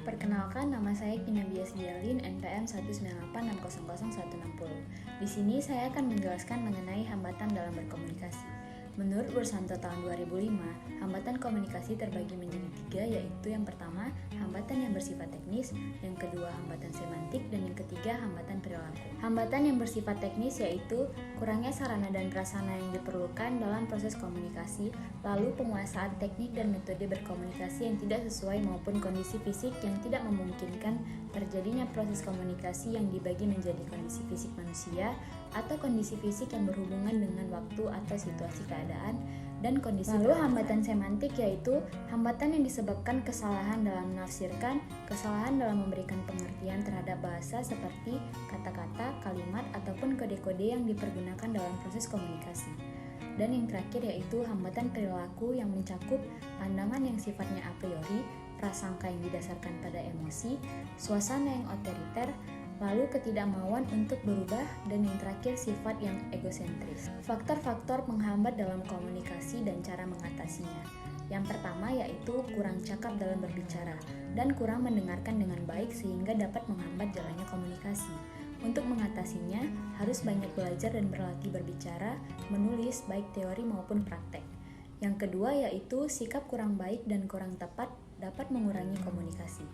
Perkenalkan, nama saya Kinabia Sedialin, NPM 198600160. Di sini saya akan menjelaskan mengenai hambatan dalam berkomunikasi. Menurut Bursanto tahun 2005, hambatan komunikasi terbagi menjadi tiga, yaitu yang pertama, hambatan yang bersifat teknis, yang kedua, hambatan semantik, dan yang ketiga, hambatan perilaku. Hambatan yang bersifat teknis yaitu kurangnya sarana dan prasarana yang diperlukan dalam proses komunikasi, lalu penguasaan teknik dan metode berkomunikasi yang tidak sesuai maupun kondisi fisik yang tidak memungkinkan terjadinya proses komunikasi yang dibagi menjadi kondisi fisik manusia atau kondisi fisik yang berhubungan dengan waktu atau situasi keadaan dan kondisi. Lalu hambatan semantik yaitu hambatan yang disebabkan kesalahan dalam menafsirkan, kesalahan dalam memberikan pengertian terhadap bahasa seperti kata-kata, kalimat, ataupun kode-kode yang dipergunakan dalam proses komunikasi. Dan yang terakhir yaitu hambatan perilaku yang mencakup pandangan yang sifatnya a priori, prasangka yang didasarkan pada emosi, suasana yang otoriter, lalu ketidakmauan untuk berubah, dan yang terakhir sifat yang egosentris. Faktor-faktor penghambat dalam komunikasi dan cara mengatasinya. Yang pertama yaitu kurang cakap dalam berbicara dan kurang mendengarkan dengan baik sehingga dapat menghambat jalannya komunikasi. Untuk mengatasinya, harus banyak belajar dan berlatih berbicara, menulis baik teori maupun praktek. Yang kedua yaitu sikap kurang baik dan kurang tepat dapat mengurangi komunikasi.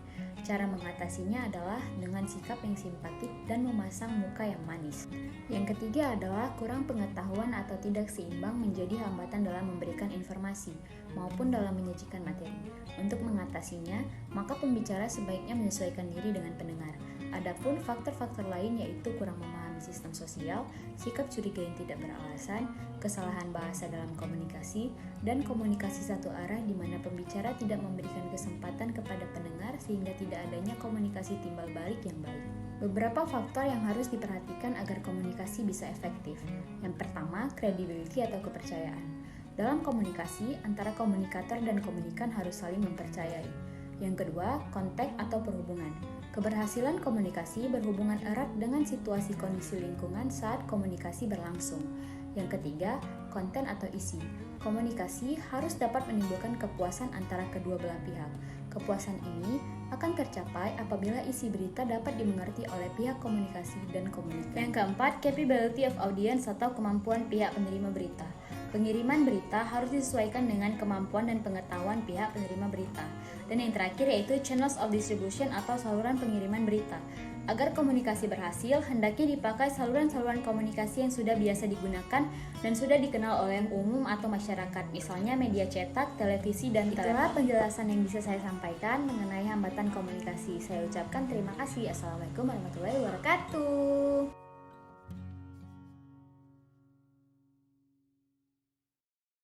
Cara mengatasinya adalah dengan sikap yang simpatik dan memasang muka yang manis. Yang ketiga adalah kurang pengetahuan atau tidak seimbang menjadi hambatan dalam memberikan informasi maupun dalam menyajikan materi. Untuk mengatasinya, maka pembicara sebaiknya menyesuaikan diri dengan pendengar. Adapun faktor-faktor lain yaitu kurang memahami sistem sosial, sikap curiga yang tidak beralasan, kesalahan bahasa dalam komunikasi, dan komunikasi satu arah di mana pembicara tidak memberikan kesempatan kepada pendengar sehingga tidak adanya komunikasi timbal balik yang baik. Beberapa faktor yang harus diperhatikan agar komunikasi bisa efektif. Yang pertama, credibility atau kepercayaan. Dalam komunikasi, antara komunikator dan komunikan harus saling mempercayai. Yang kedua, kontak atau perhubungan. Keberhasilan komunikasi berhubungan erat dengan situasi kondisi lingkungan saat komunikasi berlangsung. Yang ketiga, konten atau isi. Komunikasi harus dapat menimbulkan kepuasan antara kedua belah pihak. Kepuasan ini akan tercapai apabila isi berita dapat dimengerti oleh pihak komunikasi dan komunikan. Yang keempat, capability of audience atau kemampuan pihak penerima berita. Pengiriman berita harus disesuaikan dengan kemampuan dan pengetahuan pihak penerima berita. Dan yang terakhir yaitu channels of distribution atau saluran pengiriman berita. Agar komunikasi berhasil, hendaknya dipakai saluran-saluran komunikasi yang sudah biasa digunakan dan sudah dikenal oleh umum atau masyarakat, misalnya media cetak, televisi, dan telepon. Itulah penjelasan yang bisa saya sampaikan mengenai hambatan komunikasi. Saya ucapkan terima kasih. Assalamualaikum warahmatullahi wabarakatuh.